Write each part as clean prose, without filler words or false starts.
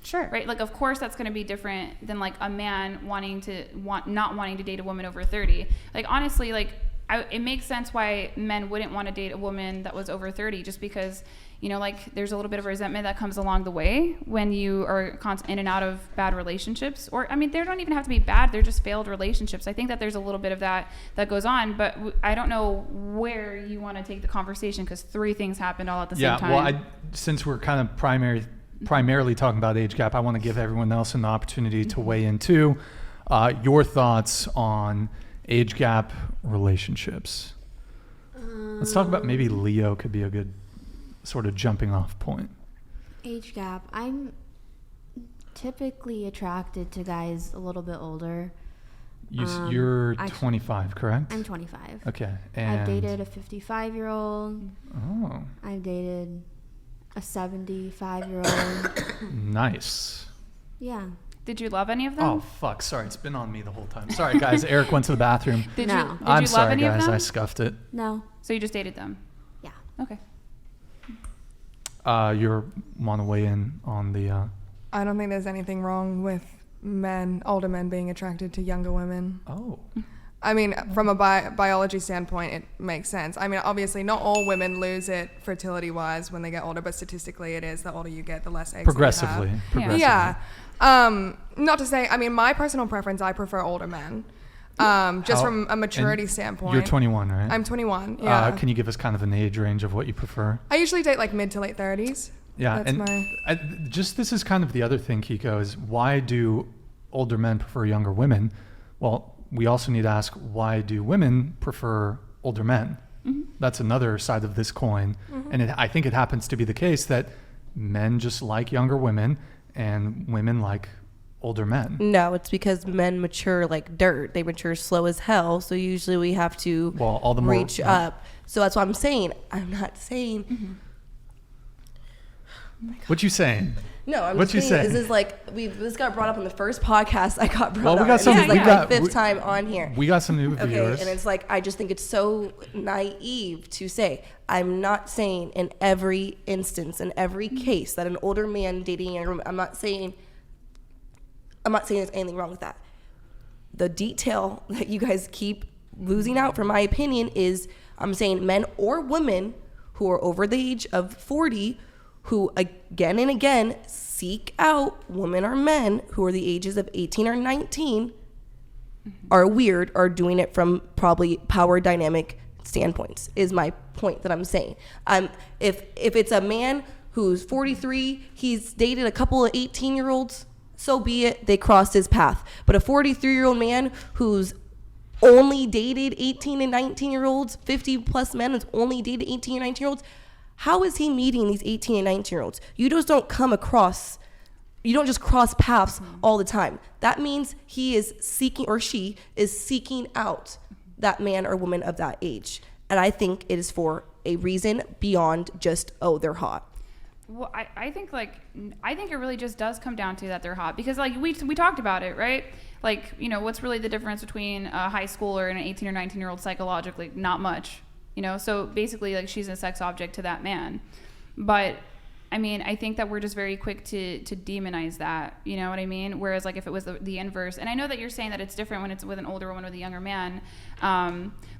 Sure. Right? Like, of course that's going to be different than like a man not wanting to date a woman over 30. Like, honestly, like, it makes sense why men wouldn't want to date a woman that was over 30, just because, you know, like, there's a little bit of resentment that comes along the way when you are in and out of bad relationships. Or, I mean, they don't even have to be bad. They're just failed relationships. I think that there's a little bit of that goes on, but I don't know where you want to take the conversation, because 3 things happened all at the same time. Yeah, well, since we're kind of primarily talking about age gap, I want to give everyone else an opportunity to weigh in too. Your thoughts on age gap relationships. Let's talk about, maybe Leo could be a good sort of jumping off point. Age gap. I'm typically attracted to guys a little bit older. You're 25, correct? I'm 25. Okay. And I've dated a 55-year-old. Oh. I've dated a 75-year-old. Nice. Yeah. Did you love any of them? Oh, fuck. Sorry, it's been on me the whole time. Sorry, guys. Eric went to the bathroom. Did No. you I'm love sorry, any guys. of them? I scuffed it. No. So you just dated them? Yeah. Okay. You want to weigh in on the... I don't think there's anything wrong with older men being attracted to younger women. Oh. I mean, from a biology standpoint, it makes sense. I mean, obviously, not all women lose it fertility-wise when they get older, but statistically, it is the older you get, the less eggs Progressively. you have. Yeah. Not to say, I mean, my personal preference, I prefer older men. Just from a maturity standpoint. You're 21, right? I'm 21, yeah. Can you give us kind of an age range of what you prefer? I usually date like mid to late 30s. Yeah, this is kind of the other thing, KEEKO, is why do older men prefer younger women? Well, we also need to ask, why do women prefer older men? Mm-hmm. That's another side of this coin. Mm-hmm. And I think it happens to be the case that men just like younger women and women like older men. No, it's because men mature like dirt. They mature slow as hell. So usually we have to reach up. So that's what I'm saying. I'm not saying... Mm-hmm. What you saying? No, I'm just saying this is like this got brought up on the first podcast I got brought up. This is like my 5th time on here. We got some new viewers. Okay, and it's like I just think it's so naive to say. I'm not saying in every instance, in every case that an older man dating a younger woman, I'm not saying there's anything wrong with that. The detail that you guys keep losing out, from my opinion, is I'm saying men or women who are over the age of 40 who again and again seek out women or men who are the ages of 18 or 19 are weird, are doing it from probably power dynamic standpoints, is my point that I'm saying. If it's a man who's 43, he's dated a couple of 18-year-olds, so be it, they crossed his path. But a 43-year-old man who's only dated 18 and 19-year-olds, 50-plus men who's only dated 18 and 19-year-olds, how is he meeting these 18 and 19-year-olds? You just don't cross paths all the time. That means he is seeking, or she is seeking out that man or woman of that age. And I think it is for a reason beyond just, oh, they're hot. Well, I think it really just does come down to that they're hot, because like we talked about it, right? Like, you know, what's really the difference between a high schooler and an 18 or 19-year-old psychologically? Not much. You know, so basically, like, she's a sex object to that man. But, I mean, I think that we're just very quick to demonize that. You know what I mean? Whereas, like, if it was the inverse. And I know that you're saying that it's different when it's with an older woman with a younger man.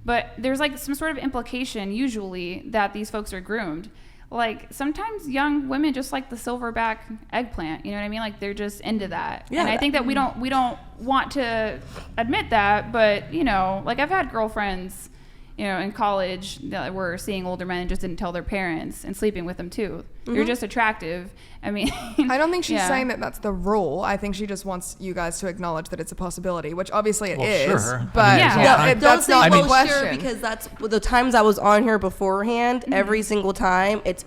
But there's, like, some sort of implication, usually, that these folks are groomed. Like, sometimes young women just like the silverback eggplant. You know what I mean? Like, they're just into that. Yeah, and I think that we don't want to admit that. But, you know, like, I've had girlfriends, you know, in college that were seeing older men and just didn't tell their parents, and sleeping with them too. Mm-hmm. You're just attractive. I mean, I don't think she's saying that that's the rule. I think she just wants you guys to acknowledge that it's a possibility, which obviously it is. Sure. But that's not the question. Sure, because that's the times I was on here beforehand. Mm-hmm. Every single time, it's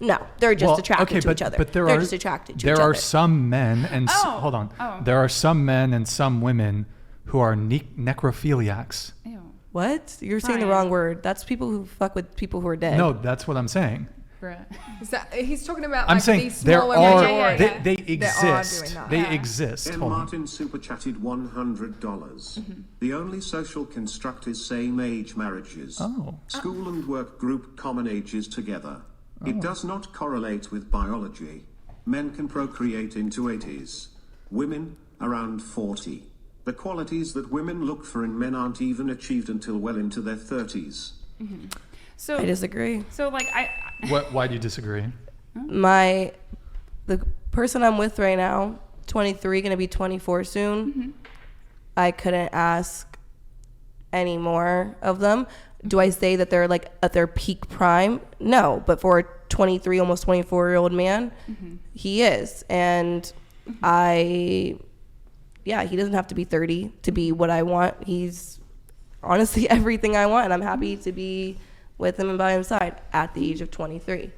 no, they're just attracted to each other. But they're just attracted to each other. There are some men and hold on. Oh. There are some men and some women who are necrophiliacs. Ew. What? You're saying the wrong word. That's people who fuck with people who are dead. No, that's what I'm saying. He's talking about I'm like saying these smaller they exist. They exist. M. Martin super chatted $100. Mm-hmm. The only social construct is same-age marriages. Oh. School and work group common ages together. It does not correlate with biology. Men can procreate into 80s. Women, around 40. The qualities that women look for in men aren't even achieved until well into their 30s. So I disagree. So like Why do you disagree? The person I'm with right now, 23, gonna be 24 soon. I couldn't ask any more of them. Do I say that they're like at their peak prime? No, but for a 23, almost 24-year-old man, he is. And he doesn't have to be 30 to be what I want. He's honestly everything I want, and I'm happy to be with him and by his side at the age of 23.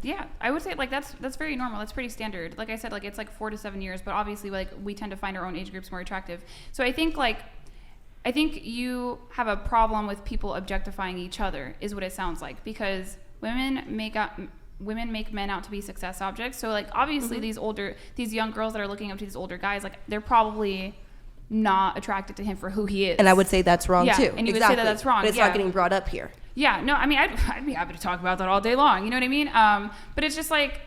Yeah, I would say like that's very normal. That's pretty standard. Like I said, like it's like 4 to 7 years, but obviously like we tend to find our own age groups more attractive. So I think you have a problem with people objectifying each other, is what it sounds like, because women make men out to be success objects. So like obviously these young girls that are looking up to these older guys, like they're probably not attracted to him for who he is. And I would say that's wrong too. And you would say that that's wrong. But it's not getting brought up here. Yeah, no, I mean, I'd be happy to talk about that all day long. You know what I mean? But it's just like,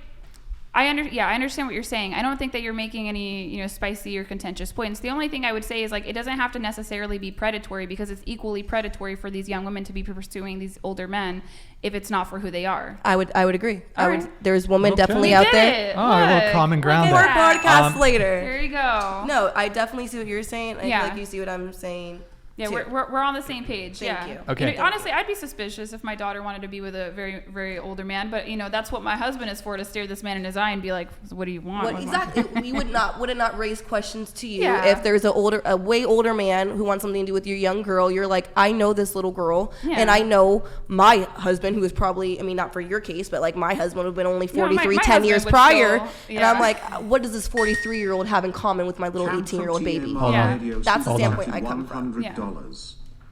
I understand what you're saying. I don't think that you're making any, spicy or contentious points. The only thing I would say is like, it doesn't have to necessarily be predatory, because it's equally predatory for these young women to be pursuing these older men if it's not for who they are. I would agree. Right. There's women Okay. definitely We out did there. it. Oh, a little Look. common ground More there. podcasts later. There you go. No, I definitely see what you're saying. I Yeah. feel like you see what I'm saying. Yeah, too. we're on the same page. Thank yeah. you. Okay. Honestly, I'd be suspicious if my daughter wanted to be with a very, very older man. But that's what my husband is for, to stare this man in his eye and be like, "What do you want?" What exactly? We would it not raise questions to you Yeah. if there's a way older man who wants something to do with your young girl? You're like, I know this little girl, Yeah. and I know my husband, who is probably, I mean, not for your case, but like my husband would have been only 43, my 10 years husband would prior, still- and yeah. I'm like, what does this 43-year-old have in common with my little Cam 18-year-old from baby? TMR Hold on. Radio That's the Super standpoint I come from. $100.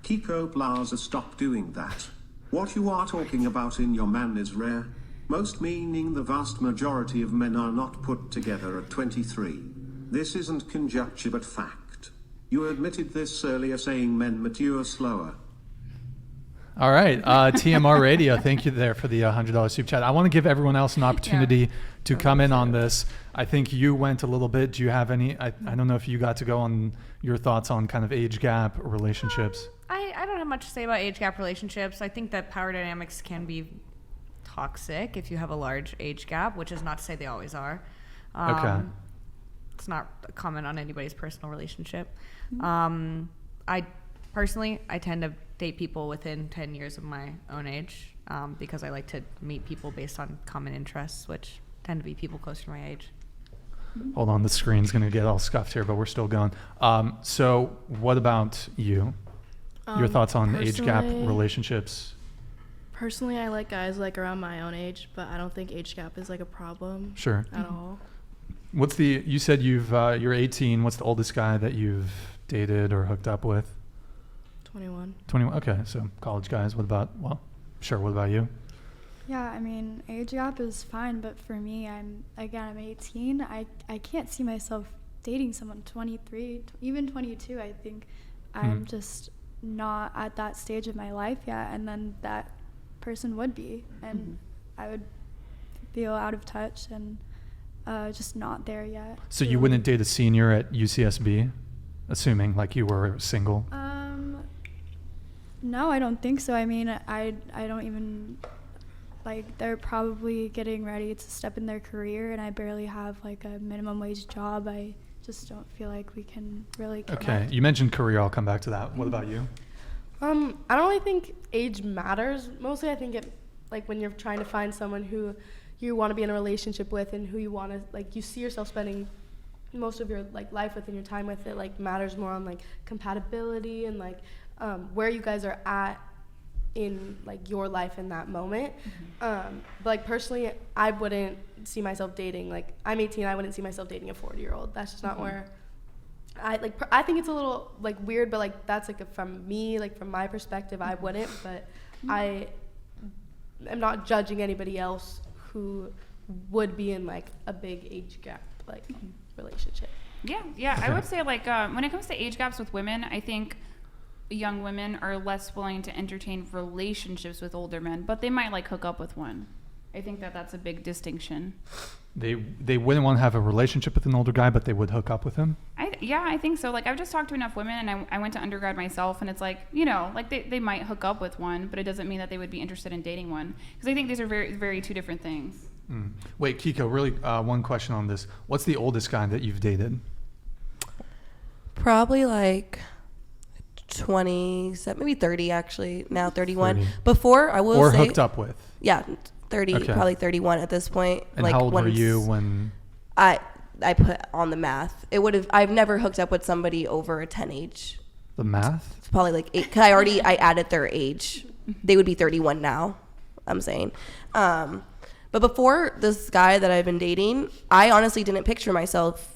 KEEKO Plaza, stop doing that. What you are talking about in your man is rare. Most, meaning the vast majority of men, are not put together at 23. This isn't conjecture but fact. You admitted this earlier, saying men mature slower. All right, TMR Radio, thank you there for the $100 super chat. I want to give everyone else an opportunity to come in on this. I think you went a little bit. Do you have any? I don't know if you got to go on your thoughts on kind of age gap or relationships. I don't have much to say about age gap relationships. I think that power dynamics can be toxic if you have a large age gap, which is not to say they always are. Okay. It's not a comment on anybody's personal relationship. I tend to date people within 10 years of my own age because I like to meet people based on common interests, which tend to be people close to my age. Hold on, the screen's going to get all scuffed here, but we're still going. So what about you? Your thoughts on age gap relationships? Personally, I like guys like around my own age, but I don't think age gap is like a problem Sure. at all. You said you're 18. What's the oldest guy that you've dated or hooked up with? 21. 21. Okay, so college guys. What about you? Yeah, I mean, age gap is fine, but for me, I'm 18. I can't see myself dating someone 23, even 22. I think I'm just not at that stage of my life yet, and then that person would be, and I would feel out of touch and just not there yet. So you wouldn't date a senior at UCSB, assuming like you were single? No, I don't think so. I mean, I don't even, like, they're probably getting ready to step in their career, and I barely have like a minimum wage job. I just don't feel like we can really connect. Okay, you mentioned career. I'll come back to that. What about you? I don't really think age matters. Mostly I think it, like, when you're trying to find someone who you want to be in a relationship with and who you want to, like, you see yourself spending most of your, like, life with and your time with, it, like, matters more on, like, compatibility and, like, where you guys are at in, like, your life in that moment. But, like, personally, I wouldn't see myself dating, like, I'm 18, I wouldn't see myself dating a 40-year-old. That's just not where I think it's a little, like, weird, but, like, that's, like, from me, like, from my perspective, I wouldn't, but I am not judging anybody else who would be in, like, a big age gap, like, relationship. Yeah. I would say, like, when it comes to age gaps with women, I think young women are less willing to entertain relationships with older men, but they might, like, hook up with one. I think that that's a big distinction. They wouldn't want to have a relationship with an older guy, but they would hook up with him. I think so. Like, I've just talked to enough women, and I went to undergrad myself, and it's like, you know, like they might hook up with one, but it doesn't mean that they would be interested in dating one, because I think these are very, very two different things. Wait, KEEKO, really, one question on this. What's the oldest guy that you've dated? Probably like 27, maybe 30 actually. Now 31. 30. Before, I will Or say. hooked up with? Yeah, 30, Okay. probably 31 at this point. And like how old were once you when? I put on the math. I've never hooked up with somebody over a 10 age. The math? It's probably like 8, because I added their age. They would be 31 now, I'm saying. But before this guy that I've been dating, I honestly didn't picture myself